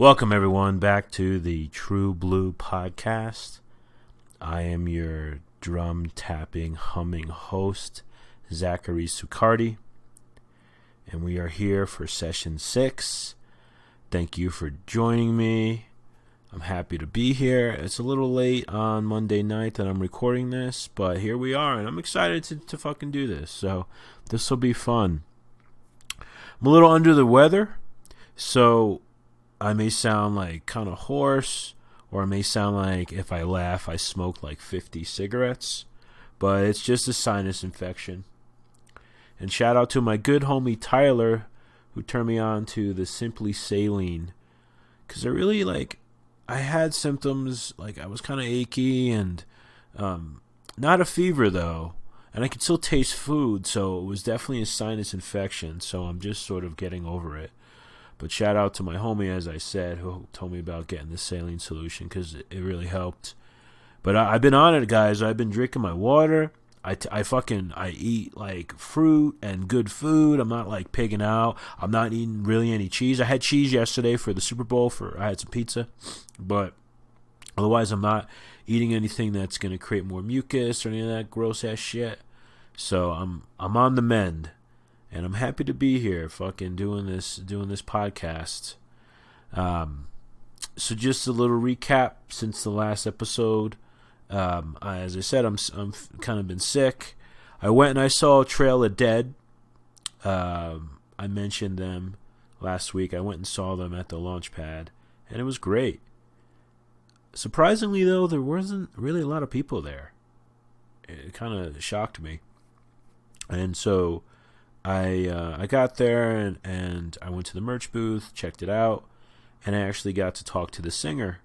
Welcome, everyone, back to the True Blue Podcast. I am your drum tapping, humming host, Zachary Sucardi, and we are here for session 6. Thank you for joining me. I'm happy to be here. It's a little late on Monday night that I'm recording this, but here we are, and I'm excited to fucking do this, so this will be fun. I'm a little under the weather, so I may sound like kind of hoarse, or I may sound like if I laugh I smoke like 50 cigarettes, but it's just a sinus infection. And shout out to my good homie Tyler, who turned me on to the Simply Saline, because I had symptoms, like I was kind of achy and not a fever though, and I could still taste food, so it was definitely a sinus infection, so I'm just sort of getting over it. But shout out to my homie, as I said, who told me about getting the saline solution, because it really helped. But I've been on it, guys. I've been drinking my water. I eat like fruit and good food. I'm not like pigging out. I'm not eating really any cheese. I had cheese yesterday for the Super Bowl. I had some pizza, but otherwise I'm not eating anything that's gonna create more mucus or any of that gross ass shit. So I'm on the mend. And I'm happy to be here, fucking doing this podcast. So just a little recap since the last episode. As I said, I'm kind of been sick. I went and I saw Trail of Dead. I mentioned them last week. I went and saw them at the launch pad, and it was great. Surprisingly, though, there wasn't really a lot of people there. It kind of shocked me. And so I got there and I went to the merch booth, checked it out, and I actually got to talk to the singer.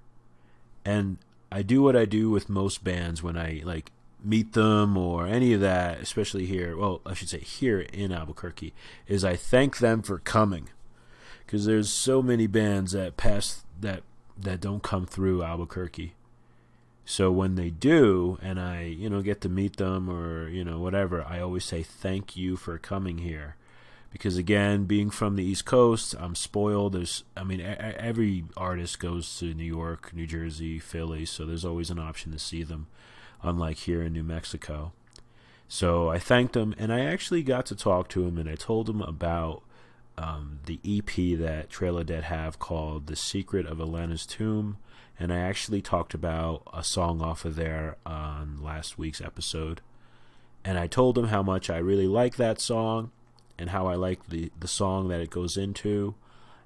And I do what I do with most bands when I like meet them or any of that, especially here. Well, I should say here in Albuquerque, is I thank them for coming, because there's so many bands that pass that don't come through Albuquerque. So when they do, and I, get to meet them or, whatever, I always say thank you for coming here. Because again, being from the East Coast, I'm spoiled. Every artist goes to New York, New Jersey, Philly, so there's always an option to see them, unlike here in New Mexico. So I thanked them, and I actually got to talk to him, and I told him about the EP that Trail of Dead have called The Secret of Elena's Tomb. And I actually talked about a song off of there on last week's episode. And I told him how much I really like that song and how I like the song that it goes into.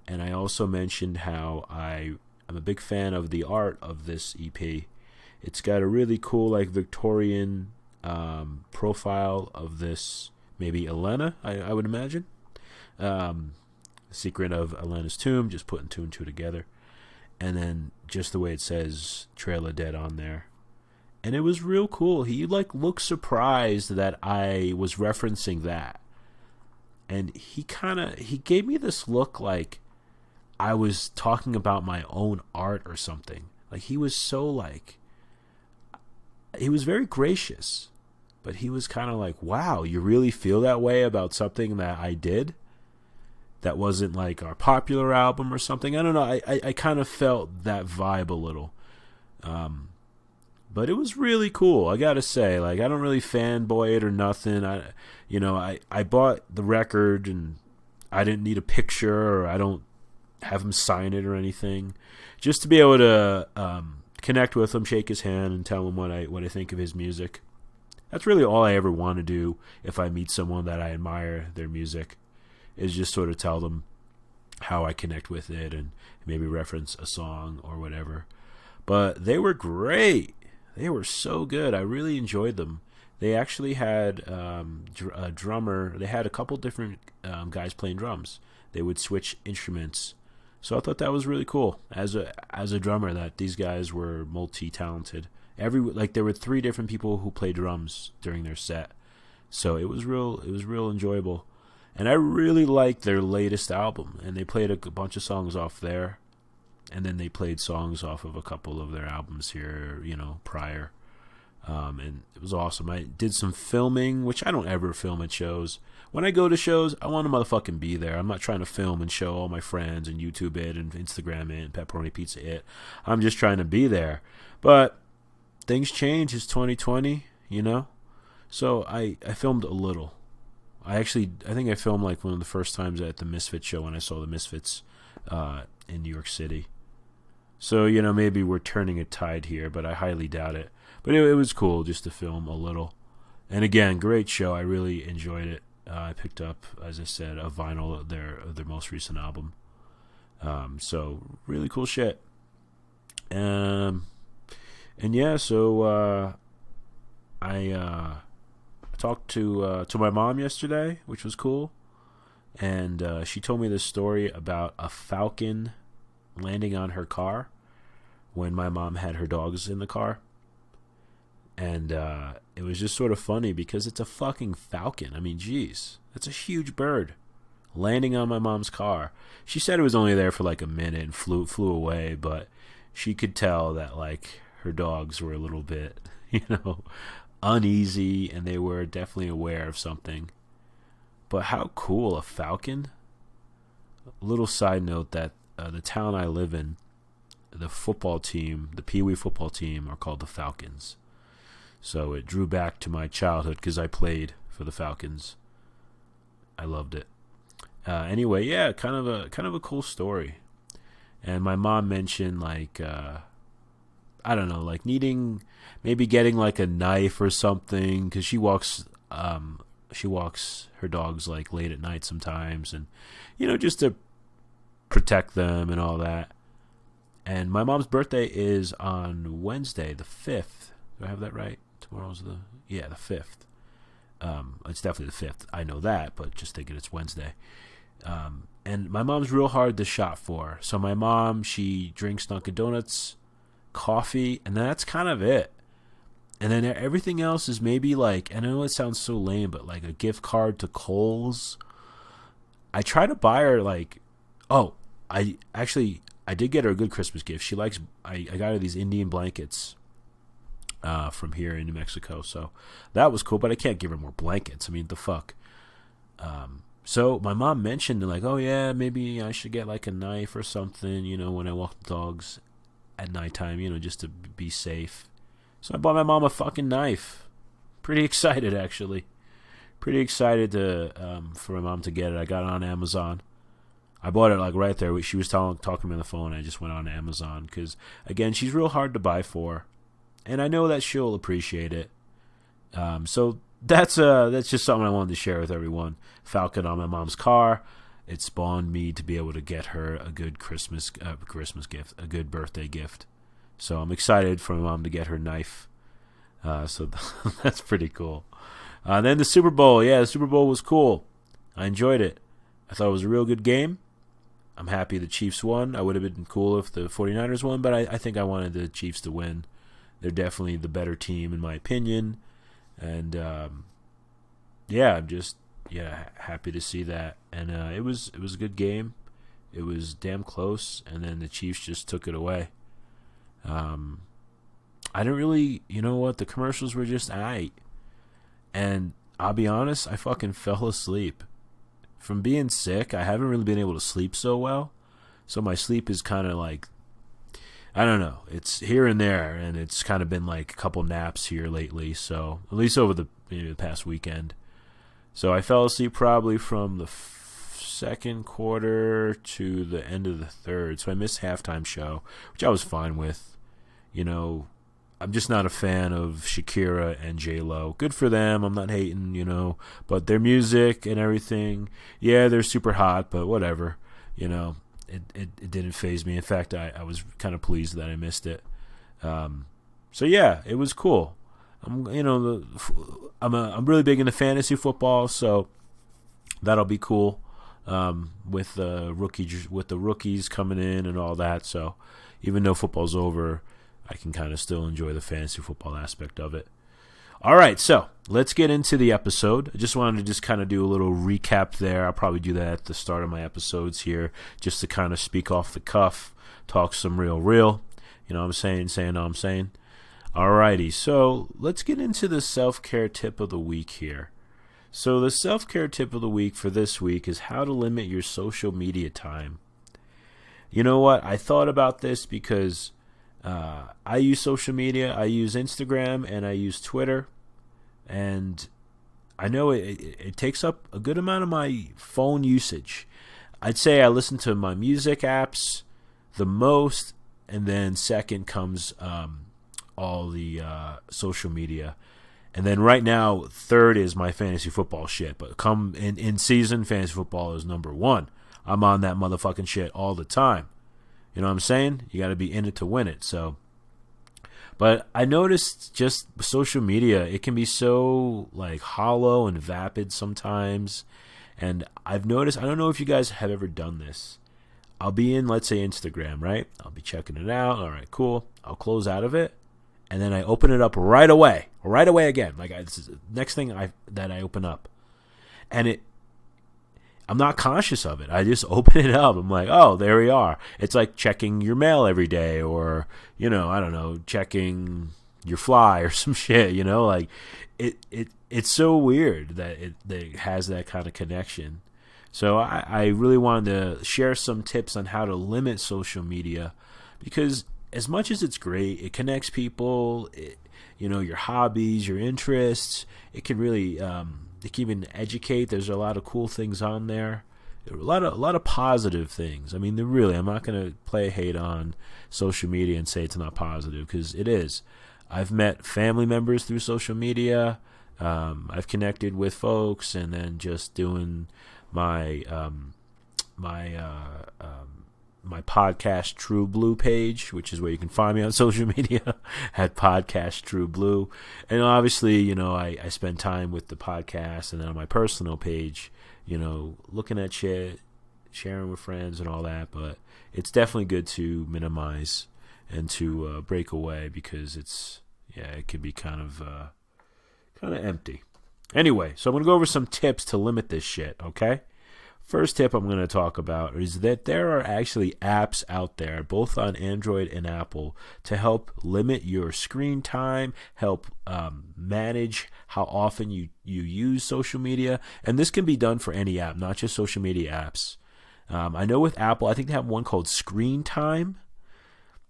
And I also mentioned how I'm a big fan of the art of this EP. It's got a really cool, like, Victorian profile of this, maybe Elena, I would imagine. Secret of Elena's Tomb, just putting two and two together. And then just the way it says Trail of Dead on there. And it was real cool. He looked surprised that I was referencing that. And he gave me this look like I was talking about my own art or something. Like he was he was very gracious. But he was kind of like, wow, you really feel that way about something that I did? That wasn't like our popular album or something. I don't know. I kind of felt that vibe a little. But it was really cool. I gotta say, like, I don't really fanboy it or nothing. I bought the record and I didn't need a picture, or I don't have him sign it or anything. Just to be able to connect with him, shake his hand, and tell him what I think of his music. That's really all I ever want to do if I meet someone that I admire their music. Is just sort of tell them how I connect with it and maybe reference a song or whatever. But they were great. They were so good. I really enjoyed them. They actually had a drummer. They had a couple different guys playing drums. They would switch instruments. So I thought that was really cool. As a drummer, that these guys were multi-talented. There were 3 different people who played drums during their set. So it was real enjoyable. And I really liked their latest album, and they played a bunch of songs off there, and then they played songs off of a couple of their albums here, prior. And it was awesome. I did some filming, which I don't ever film at shows. When I go to shows, I want to motherfucking be there. I'm not trying to film and show all my friends and YouTube it and Instagram it and Pepperoni Pizza it. I'm just trying to be there. But things change. It's 2020, you know? So I filmed a little. I think I filmed like one of the first times at the Misfits show when I saw the Misfits in New York City. So, you know, maybe we're turning a tide here, but I highly doubt it. But it was cool just to film a little. And again, great show. I really enjoyed it. I picked up, as I said, a vinyl of their most recent album. So really cool shit. And yeah, so I talked to my mom yesterday, which was cool. And she told me this story about a falcon landing on her car when my mom had her dogs in the car. And it was just sort of funny because it's a fucking falcon. I mean, geez, that's a huge bird landing on my mom's car. She said it was only there for like a minute and flew away, but she could tell that like her dogs were a little bit, you know, uneasy, and they were definitely aware of something. But how cool, a falcon? A little side note that the town I live in, the football team, the Pee Wee football team, are called the Falcons. So it drew back to my childhood because I played for the Falcons. I loved it. Anyway, yeah, kind of a cool story. And my mom mentioned like I don't know, like maybe getting like a knife or something, because she walks her dogs like late at night sometimes, and you know, just to protect them and all that. And my mom's birthday is on Wednesday, the 5th. Do I have that right? Tomorrow's the 5th. It's definitely the 5th. I know that, but just thinking it's Wednesday. And my mom's real hard to shop for. So my mom, she drinks Dunkin' Donuts, coffee, and that's kind of it. And then everything else is maybe like, I know it sounds so lame, but like a gift card to Kohl's. I try to buy her like, I did get her a good Christmas gift. She likes, I got her these Indian blankets from here in New Mexico. So that was cool, but I can't give her more blankets. I mean, the fuck. So my mom mentioned like, oh yeah, maybe I should get like a knife or something, you know, when I walk the dogs at nighttime, you know, just to be safe. So I bought my mom a fucking knife. Pretty excited, actually. Pretty excited for my mom to get it. I got it on Amazon. I bought it like right there. She was talking to me on the phone. I just went on Amazon because, again, she's real hard to buy for, and I know that she'll appreciate it. So that's just something I wanted to share with everyone. Falcon on my mom's car. It spawned me to be able to get her a good Christmas gift, a good birthday gift. So I'm excited for my mom to get her knife. So that's pretty cool. Then the Super Bowl. Yeah, the Super Bowl was cool. I enjoyed it. I thought it was a real good game. I'm happy the Chiefs won. I would have been cool if the 49ers won, but I think I wanted the Chiefs to win. They're definitely the better team in my opinion. And I'm just happy to see that. And it was a good game. It was damn close, and then the Chiefs just took it away. I didn't really, you know what, the commercials were just aight. And I'll be honest, I fucking fell asleep. From being sick, I haven't really been able to sleep so well. So my sleep is kind of like, I don't know, it's here and there, and it's kind of been like a couple naps here lately. So at least over the past weekend. So I fell asleep probably from the second quarter to the end of the third. So I missed halftime show, which I was fine with. You know, I'm just not a fan of Shakira and J-Lo. Good for them. I'm not hating, you know, but their music and everything, yeah, they're super hot, but whatever. You know, it didn't faze me. In fact, I was kind of pleased that I missed it. So yeah, it was cool. I'm really big into fantasy football, so that'll be cool. With the rookies coming in and all that. So even though football's over, I can kind of still enjoy the fantasy football aspect of it. All right, so let's get into the episode. I just wanted to kind of do a little recap there. I'll probably do that at the start of my episodes here, just to kind of speak off the cuff, talk some real. You know what I'm saying? Saying what I'm saying. Alrighty, so let's get into the self-care tip of the week here. So the self-care tip of the week for this week is how to limit your social media time. You know what? I thought about this because I use social media. I use Instagram and I use Twitter. And I know it takes up a good amount of my phone usage. I'd say I listen to my music apps the most, and then second comes all the social media. And then right now, third is my fantasy football shit. But come in season, fantasy football is number one. I'm on that motherfucking shit all the time. You know what I'm saying? You got to be in it to win it. So, but I noticed just social media, it can be so like hollow and vapid sometimes. And I've noticed, I don't know if you guys have ever done this. I'll be in, let's say, Instagram, right? I'll be checking it out. All right, cool. I'll close out of it. And then I open it up right away again. Like this is the next thing that I open up. And I'm not conscious of it. I just open it up. I'm like, oh, there we are. It's like checking your mail every day, or, I don't know, checking your fly or some shit, like it's so weird that it has that kind of connection. So I really wanted to share some tips on how to limit social media, because as much as it's great, it connects people, your hobbies, your interests. It can really, it can even educate. There's a lot of cool things on there. A lot of positive things. I mean, I'm not going to play hate on social media and say it's not positive, because it is. I've met family members through social media. I've connected with folks, and then just doing my my podcast True Blue page, which is where you can find me on social media at Podcast True Blue. And obviously, I spend time with the podcast, and then on my personal page, looking at shit, sharing with friends and all that. But it's definitely good to minimize and to break away, because it can be kind of empty. Anyway, so I'm going to go over some tips to limit this shit, okay? First tip I'm going to talk about is that there are actually apps out there, both on Android and Apple, to help limit your screen time, help manage how often you use social media. And this can be done for any app, not just social media apps. I know with Apple, I think they have one called Screen Time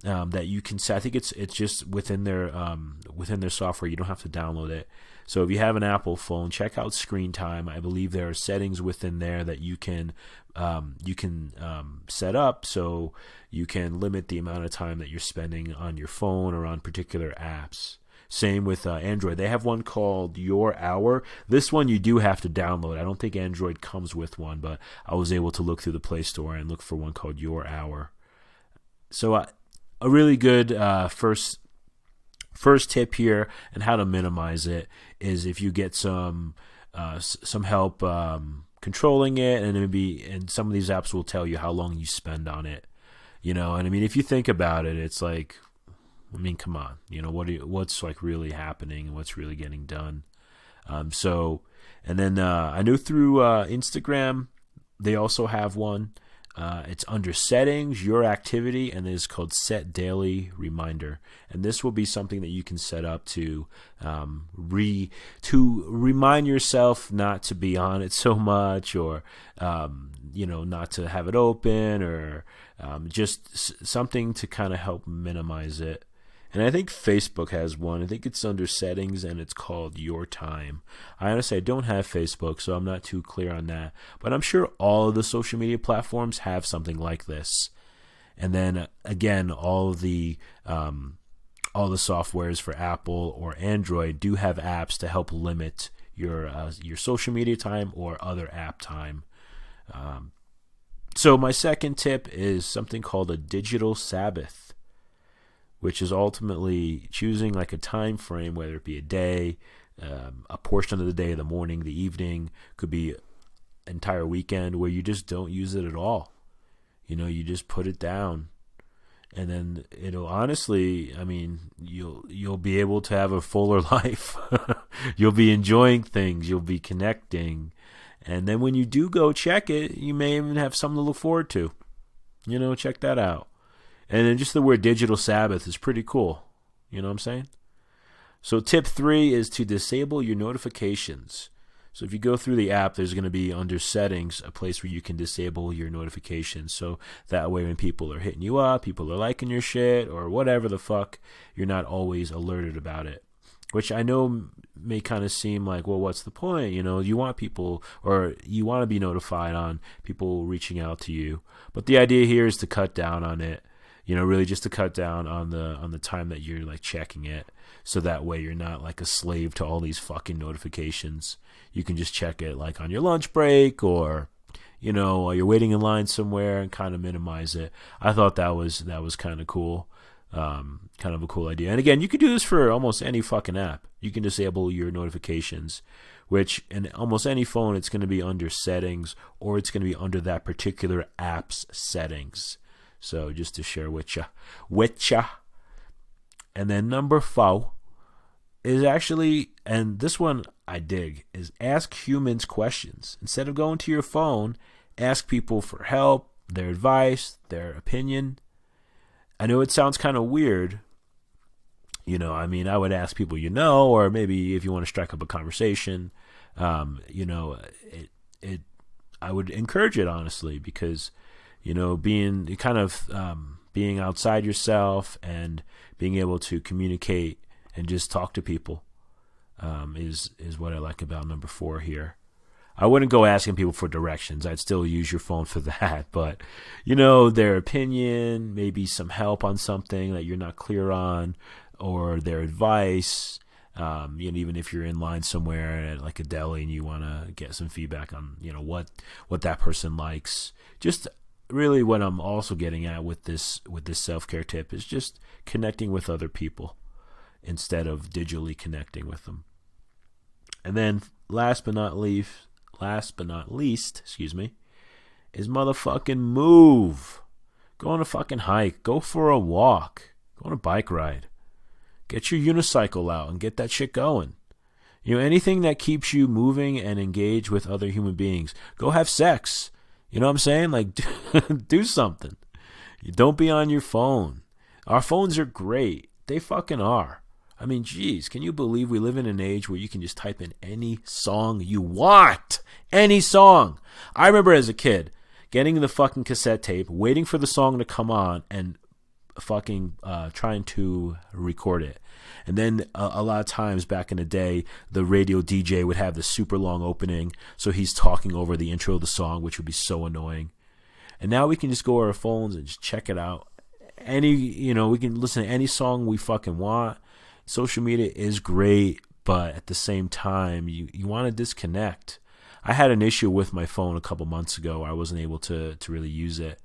that you can set. I think it's just within their software. You don't have to download it. So if you have an Apple phone, check out Screen Time. I believe there are settings within there that you can set up, so you can limit the amount of time that you're spending on your phone or on particular apps. Same with Android. They have one called Your Hour. This one you do have to download. I don't think Android comes with one, but I was able to look through the Play Store and look for one called Your Hour. So a really good first tip here, and how to minimize it, is if you get some help controlling it, and some of these apps will tell you how long you spend on it. And I mean, if you think about it, it's like, I mean, come on, what's like really happening and what's really getting done. And then I know through Instagram, they also have one. It's under Settings, Your Activity, and it's called Set Daily Reminder. And this will be something that you can set up to remind yourself not to be on it so much, or not to have it open, or just something to kind of help minimize it. And I think Facebook has one. I think it's under Settings, and it's called Your Time. I honestly, I don't have Facebook, so I'm not too clear on that. But I'm sure all of the social media platforms have something like this. And then again, all the softwares for Apple or Android do have apps to help limit your social media time or other app time. So my second tip is something called a digital Sabbath, which is ultimately choosing like a time frame, whether it be a day, a portion of the day, the morning, the evening, could be entire weekend, where you just don't use it at all. You just put it down, and then it'll honestly, I mean, you'll be able to have a fuller life. You'll be enjoying things. You'll be connecting, and then when you do go check it, you may even have something to look forward to. Check that out. And then just the word digital Sabbath is pretty cool. You know what I'm saying? So tip 3 is to disable your notifications. So if you go through the app, there's going to be under settings a place where you can disable your notifications. So that way when people are hitting you up, people are liking your shit or whatever the fuck, you're not always alerted about it. Which I know may kind of seem like, well, what's the point? You know, you want people, or you want to be notified on people reaching out to you. But the idea here is to cut down on it. You know, really just to cut down on the time that you're like checking it. So that way you're not like a slave to all these fucking notifications. You can just check it like on your lunch break or, you know, while you're waiting in line somewhere and kind of minimize it. I thought that was kind of cool. Kind of a cool idea. And again, you could do this for almost any fucking app. You can disable your notifications, which in almost any phone, it's going to be under settings or it's going to be under that particular app's settings. So just to share with ya. And then number 4 is actually, and this one I dig, is ask humans questions. Instead of going to your phone, ask people for help, their advice, their opinion. I know it sounds kind of weird. You know, I mean, I would ask people you know, or maybe if you want to strike up a conversation, you know, I would encourage it, honestly, because, you know, being outside yourself and being able to communicate and just talk to people is what I like about number 4 here. I wouldn't go asking people for directions. I'd still use your phone for that. But, you know, their opinion, maybe some help on something that you're not clear on, or their advice. You know, even if you're in line somewhere at like a deli and you want to get some feedback on, you know, what that person likes. Just really what I'm also getting at with this self-care tip is just connecting with other people instead of digitally connecting with them. And then last but not least, is motherfucking move. Go on a fucking hike. Go for a walk. Go on a bike ride. Get your unicycle out and get that shit going. You know, anything that keeps you moving and engaged with other human beings. Go have sex. You know what I'm saying? Like, do something. Don't be on your phone. Our phones are great. They fucking are. I mean, geez, can you believe we live in an age where you can just type in any song you want? Any song. I remember as a kid getting the fucking cassette tape, waiting for the song to come on, and fucking trying to record it. And then a lot of times back in the day, the radio DJ would have the super long opening, so he's talking over the intro of the song, which would be so annoying. And now we can just go on our phones and just check it out. We can listen to any song we fucking want. Social media is great, but at the same time, you want to disconnect. I had an issue with my phone a couple months ago. I wasn't able to really use it.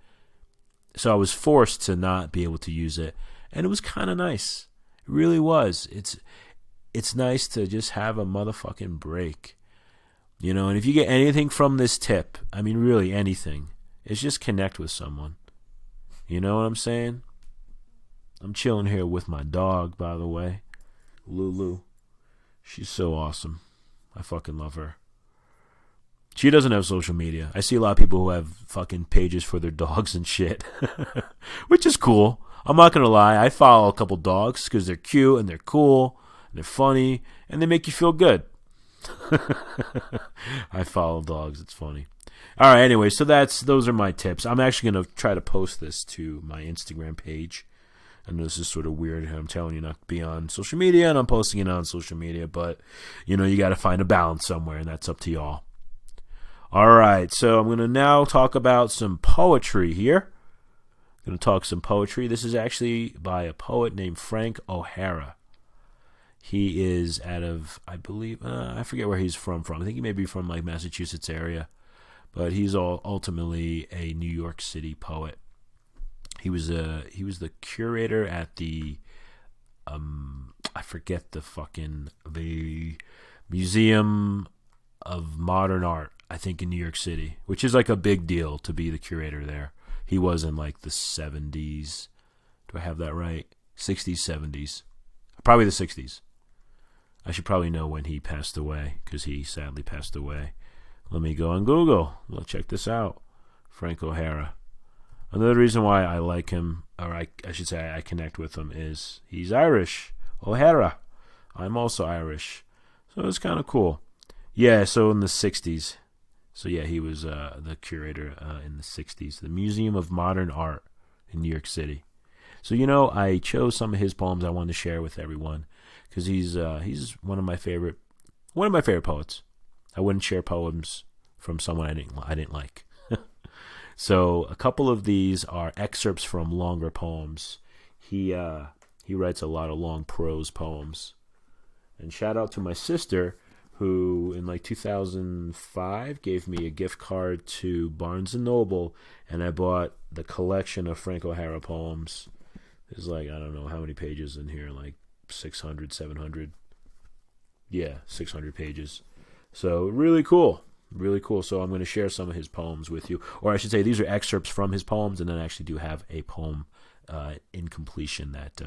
So I was forced to not be able to use it. And it was kind of nice. It really was. It's nice to just have a motherfucking break. You know, and if you get anything from this tip, I mean really anything, it's just connect with someone. You know what I'm saying? I'm chilling here with my dog, by the way. Lulu. She's so awesome. I fucking love her. She doesn't have social media. I see a lot of people who have fucking pages for their dogs and shit. Which is cool. I'm not going to lie. I follow a couple dogs because they're cute and they're cool and they're funny and they make you feel good. I follow dogs. It's funny. All right. Anyway, so those are my tips. I'm actually going to try to post this to my Instagram page. I know this is sort of weird. I'm telling you not to be on social media, and I'm posting it on social media. But, you know, you got to find a balance somewhere, and that's up to y'all. All right, so I'm going to now talk about some poetry here. I'm going to talk some poetry. This is actually by a poet named Frank O'Hara. He is out of, I believe, I forget where he's from. I think he may be from, like, Massachusetts area. But he's ultimately a New York City poet. He was the curator at the I forget the Museum of Modern Art, I think, in New York City, which is like a big deal to be the curator there. He was in like the 70s. Do I have that right? 60s, 70s. Probably the 60s. I should probably know when he passed away because he sadly passed away. Let me go on Google. Let's check this out. Frank O'Hara. Another reason why I like him, or I should say I connect with him, is he's Irish. O'Hara. I'm also Irish, so it's kind of cool. Yeah, so in the 60s. So yeah, he was the curator in the 60s, the Museum of Modern Art in New York City. So I chose some of his poems I wanted to share with everyone because he's one of my favorite poets. I wouldn't share poems from someone I didn't like. So a couple of these are excerpts from longer poems. He writes a lot of long prose poems. And shout out to my sister, who in like 2005 gave me a gift card to Barnes & Noble, and I bought the collection of Frank O'Hara poems. There's like, I don't know how many pages in here, like 600, 700. Yeah, 600 pages. So really cool. Really cool. So I'm going to share some of his poems with you. Or I should say these are excerpts from his poems, and then I actually do have a poem in completion that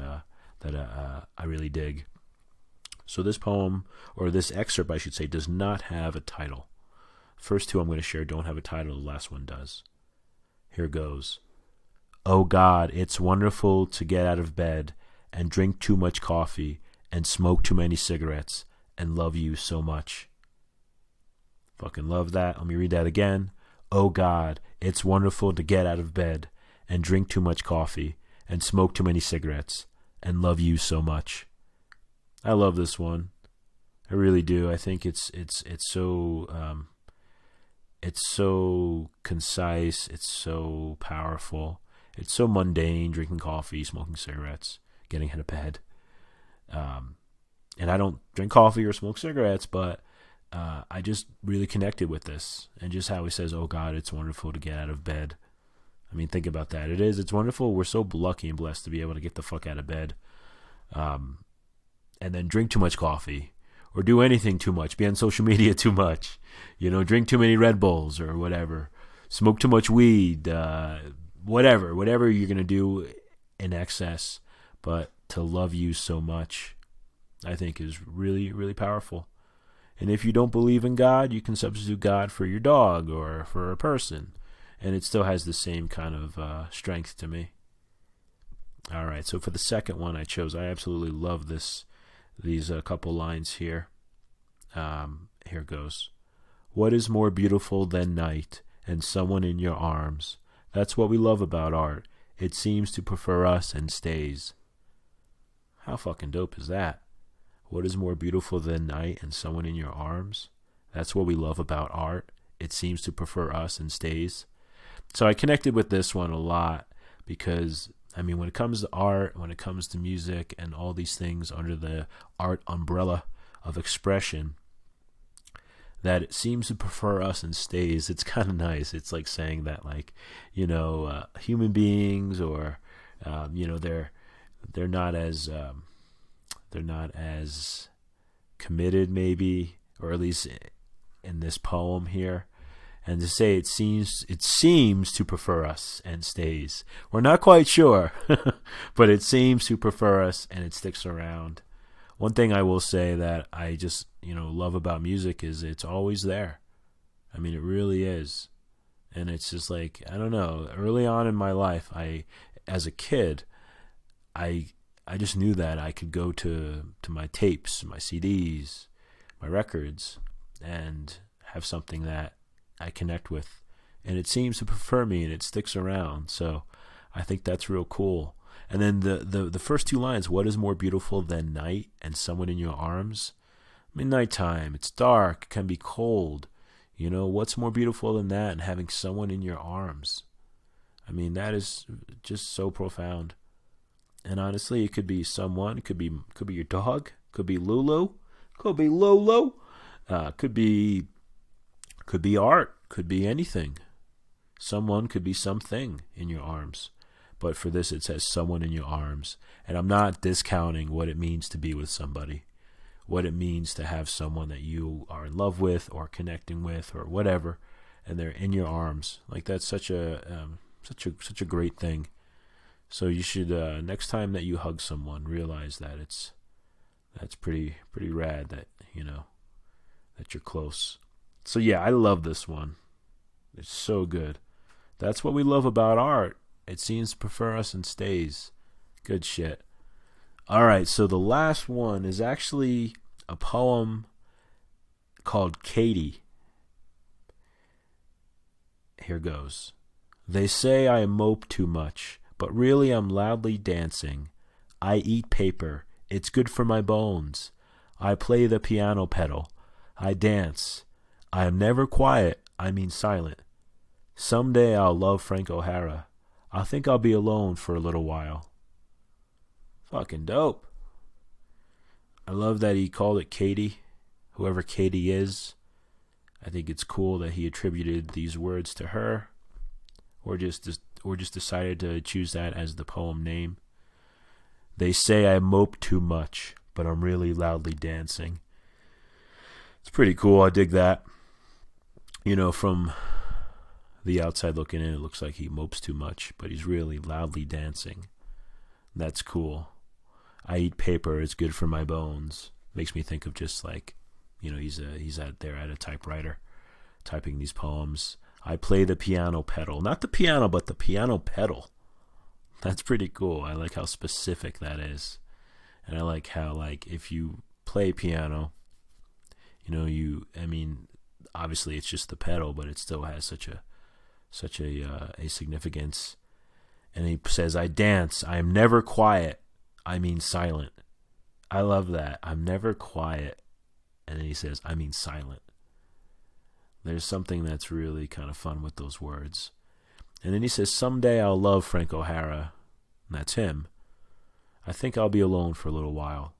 I really dig. So this poem, or this excerpt, I should say, does not have a title. First two I'm going to share don't have a title. The last one does. Here goes. Oh God, it's wonderful to get out of bed and drink too much coffee and smoke too many cigarettes and love you so much. Fucking love that. Let me read that again. Oh God, it's wonderful to get out of bed and drink too much coffee and smoke too many cigarettes and love you so much. I love this one. I really do. I think it's so concise. It's so powerful. It's so mundane. Drinking coffee, smoking cigarettes, getting out of bed. And I don't drink coffee or smoke cigarettes, but I just really connected with this, and just how he says, "Oh God, it's wonderful to get out of bed." I mean, think about that. It is. It's wonderful. We're so lucky and blessed to be able to get the fuck out of bed. And then drink too much coffee or do anything too much, be on social media too much, drink too many Red Bulls or whatever, smoke too much weed, whatever you're going to do in excess, but to love you so much, I think is really, really powerful. And if you don't believe in God, you can substitute God for your dog or for a person, and it still has the same kind of strength to me. All right, so for the second one I chose, I absolutely love these couple lines here. Here goes. What is more beautiful than night and someone in your arms? That's what we love about art. It seems to prefer us and stays. How fucking dope is that? What is more beautiful than night and someone in your arms? That's what we love about art. It seems to prefer us and stays. So I connected with this one a lot because, I mean, when it comes to art, when it comes to music and all these things under the art umbrella of expression, that it seems to prefer us and stays, it's kind of nice. It's like saying that, like, human beings, or they're not as committed, maybe, or at least in this poem here. And to say it seems to prefer us and stays. We're not quite sure, but it seems to prefer us and it sticks around. One thing I will say that I just, love about music is it's always there. I mean, it really is. And it's just like, I don't know, early on in my life, as a kid, I just knew that I could go to my tapes, my CDs, my records, and have something that I connect with, and it seems to prefer me, and it sticks around. So I think that's real cool. And then the first two lines, what is more beautiful than night and someone in your arms? I mean, nighttime, it's dark, it can be cold. What's more beautiful than that, and having someone in your arms? I mean, that is just so profound. And honestly, it could be someone, it could be your dog, could be Lulu, could be Lolo, could be art, could be anything. Someone could be something in your arms. But for this, it says someone in your arms. And I'm not discounting what it means to be with somebody, what it means to have someone that you are in love with or connecting with or whatever, and they're in your arms. Like, that's such a great thing. So you should, next time that you hug someone, realize that that's pretty rad that, that you're close. So yeah, I love this one. It's so good. That's what we love about art. It seems to prefer us and stays. Good shit. All right, so the last one is actually a poem called Katie. Here goes. They say I mope too much, but really I'm loudly dancing. I eat paper, it's good for my bones. I play the piano pedal. I dance. I am never quiet, I mean silent. Someday I'll love Frank O'Hara. I think I'll be alone for a little while. Fucking dope. I love that he called it Katie, whoever Katie is. I think it's cool that he attributed these words to her, or just decided to choose that as the poem name. They say I mope too much, but I'm really loudly dancing. It's pretty cool. I dig that. You know, from the outside looking in, it looks like he mopes too much, but he's really loudly dancing. That's cool. I eat paper, it's good for my bones. Makes me think of just like, you know, he's out there at a typewriter typing these poems. I play the piano pedal. Not the piano, but the piano pedal. That's pretty cool. I like how specific that is. And I like how, like, if you play piano, you know, obviously it's just the pedal, but it still has such a significance. And he says, I dance. I am never quiet. I mean silent. I love that. I'm never quiet. And then he says, I mean silent. There's something that's really kind of fun with those words. And then he says, someday I'll love Frank O'Hara. And that's him. I think I'll be alone for a little while.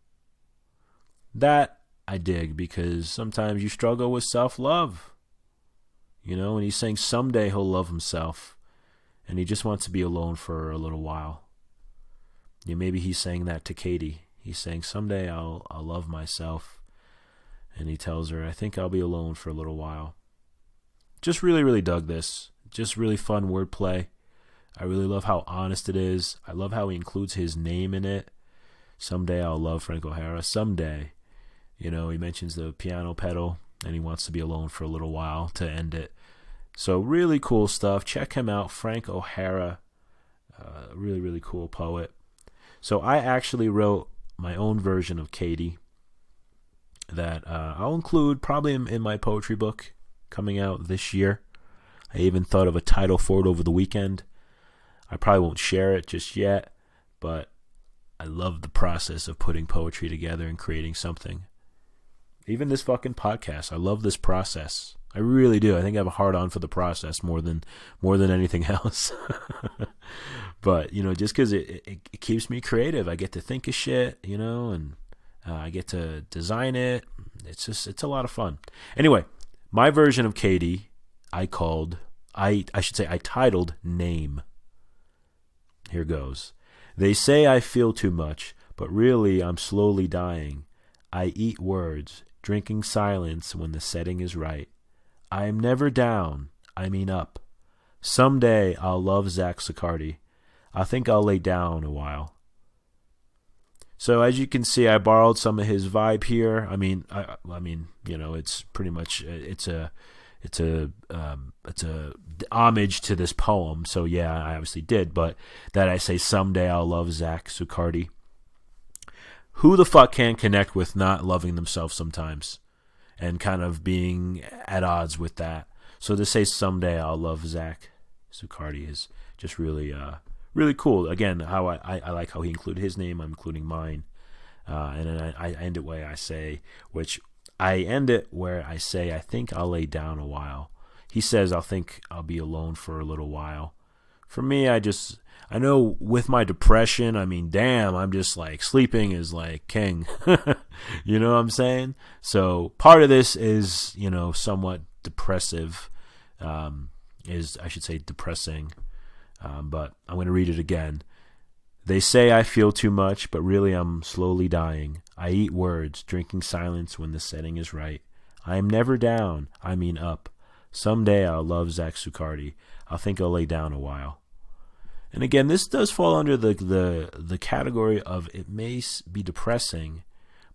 That I dig, because sometimes you struggle with self-love. You know, and he's saying someday he'll love himself. And he just wants to be alone for a little while. Yeah, maybe he's saying that to Katie. He's saying someday I'll love myself. And he tells her, I think I'll be alone for a little while. Just really, really dug this. Just really fun wordplay. I really love how honest it is. I love how he includes his name in it. Someday I'll love Frank O'Hara. Someday. You know, he mentions the piano pedal, and he wants to be alone for a little while to end it. So really cool stuff. Check him out, Frank O'Hara. Really, really cool poet. So I actually wrote my own version of Katie that I'll include probably in my poetry book coming out this year. I even thought of a title for it over the weekend. I probably won't share it just yet, but I love the process of putting poetry together and creating something. Even this fucking podcast, I love this process. I really do. I think I have a hard on for the process more than anything else. But, you know, just because it keeps me creative. I get to think of shit, you know, and I get to design it. It's a lot of fun. Anyway, my version of Katie, I titled Name. Here goes. They say I feel too much, but really I'm slowly dying. I eat words, drinking silence when the setting is right. I am never down, I mean up. Someday I'll love Zach Sicardi. I think I'll lay down a while. So as you can see, I borrowed some of his vibe here. I mean, you know, it's pretty much it's a homage to this poem. So yeah, I obviously did. But that I say someday I'll love Zach Sicardi. Who the fuck can connect with not loving themselves sometimes, and kind of being at odds with that? So to say someday I'll love Zach Sicardi is just really really cool. Again, how I like how he included his name. I'm including mine, and then I end it where I say, I think I'll lay down a while. He says I think I'll be alone for a little while. For me, I know with my depression, I mean, damn, I'm just like sleeping is like king. You know what I'm saying? So part of this is, you know, somewhat depressive, depressing. But I'm going to read it again. They say I feel too much, but really I'm slowly dying. I eat words, drinking silence when the setting is right. I am never down, I mean up. Someday I'll love Zach Sicardi. I think I'll lay down a while. And again, this does fall under the category of it may be depressing,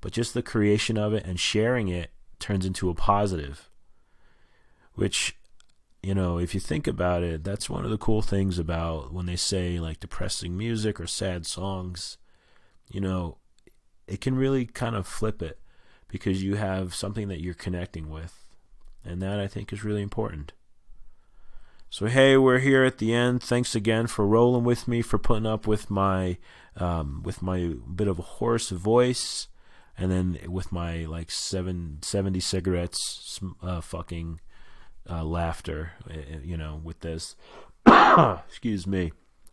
but just the creation of it and sharing it turns into a positive. Which, you know, if you think about it, that's one of the cool things about when they say like depressing music or sad songs. You know, it can really kind of flip it because you have something that you're connecting with. And that, I think, is really important. So, hey, we're here at the end. Thanks again for rolling with me, for putting up with my bit of a hoarse voice, and then with my like 70 cigarettes fucking laughter, with this. Excuse me.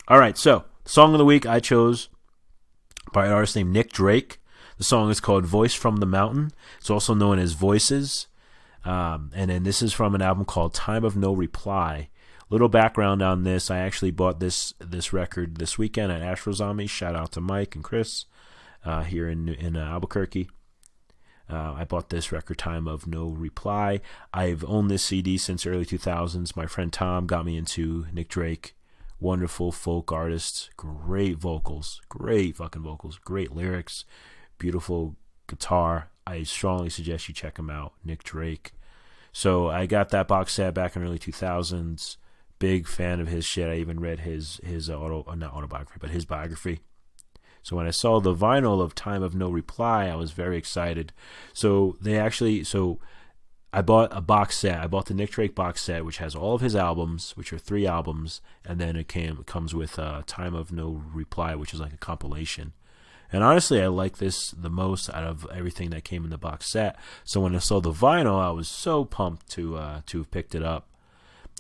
All right, so song of the week I chose by an artist named Nick Drake. The song is called Voice from the Mountain. It's also known as Voices. And then this is from an album called Time of No Reply. Little background on this: I actually bought this record this weekend at Astro Zombies. Shout out to Mike and Chris here in Albuquerque. I bought this record, Time of No Reply. I've owned this CD since early 2000s. My friend Tom got me into Nick Drake. Wonderful folk artist, great vocals, great fucking vocals, great lyrics, beautiful guitar. I strongly suggest you check him out, Nick Drake. So I got that box set back in early 2000s. Big fan of his shit. I even read his not autobiography, but his biography. So when I saw the vinyl of Time of No Reply, I was very excited. So I bought a box set. I bought the Nick Drake box set, which has all of his albums, which are 3 albums, and then it comes with Time of No Reply, which is like a compilation. And honestly, I like this the most out of everything that came in the box set. So when I saw the vinyl, I was so pumped to have picked it up.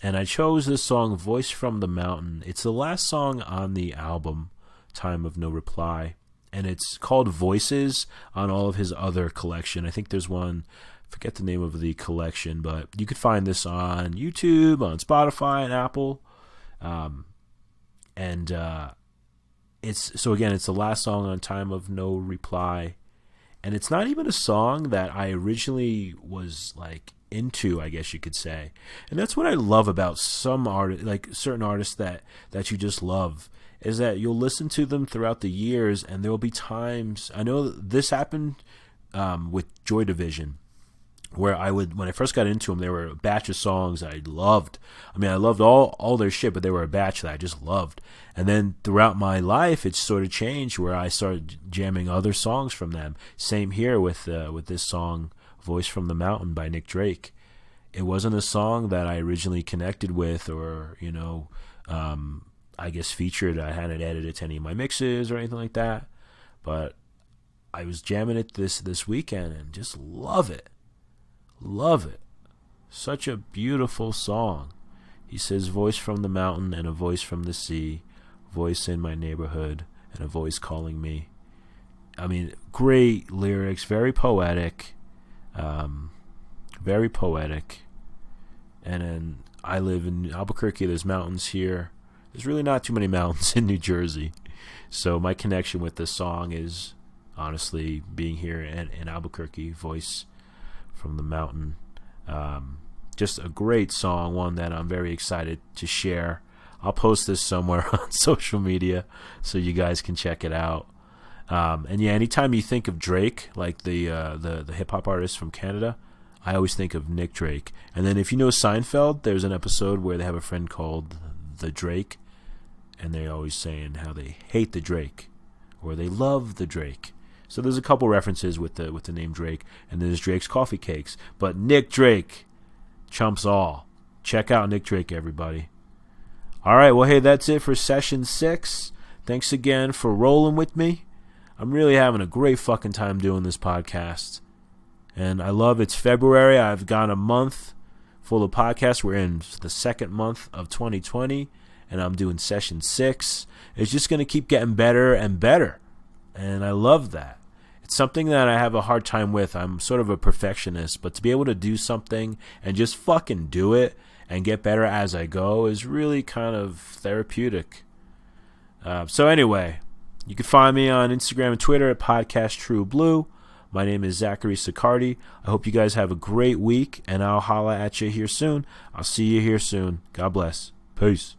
And I chose this song, Voice from the Mountain. It's the last song on the album, Time of No Reply. And it's called Voices on all of his other collection. I think there's one, I forget the name of the collection, but you could find this on YouTube, on Spotify, and Apple. It's the last song on Time of No Reply. And it's not even a song that I originally was like into, I guess you could say. And that's what I love about some artists, like certain artists that you just love, is that you'll listen to them throughout the years, and there will be times. I know this happened with Joy Division, where when I first got into them, there were a batch of songs I loved. I mean, I loved all their shit, but there were a batch that I just loved. And then throughout my life, it sort of changed, where I started jamming other songs from them. Same here with this song, Voice from the Mountain by Nick Drake. It wasn't a song that I originally connected with, or I guess featured. I hadn't added it to any of my mixes or anything like that. But I was jamming it this weekend and just love it. Love it. Such a beautiful song. He says, voice from the mountain and a voice from the sea, voice in my neighborhood and a voice calling me. I mean, great lyrics, very poetic. Very poetic. And then I live in Albuquerque. There's mountains here. There's really not too many mountains in New Jersey. So my connection with this song is honestly being here in Albuquerque, voice from the mountain. Just a great song, one that I'm very excited to share. I'll post this somewhere on social media so you guys can check it out. And yeah, anytime you think of Drake, like the hip hop artist from Canada, I always think of Nick Drake. And then if you know Seinfeld, there's an episode where they have a friend called the Drake, and they're always saying how they hate the Drake or they love the Drake. So there's a couple references with the name Drake, and there's Drake's Coffee Cakes. But Nick Drake trumps all. Check out Nick Drake, everybody. All right, well, hey, that's it for session 6. Thanks again for rolling with me. I'm really having a great fucking time doing this podcast. And I love it's February. I've got a month full of podcasts. We're in the second month of 2020, and I'm doing session 6. It's just going to keep getting better and better. And I love that. It's something that I have a hard time with. I'm sort of a perfectionist, but to be able to do something and just fucking do it and get better as I go is really kind of therapeutic. So anyway, you can find me on Instagram and Twitter at Podcast True Blue. My name is Zachary Sicardi. I hope you guys have a great week, and I'll holla at you here soon. I'll see you here soon. God bless. Peace.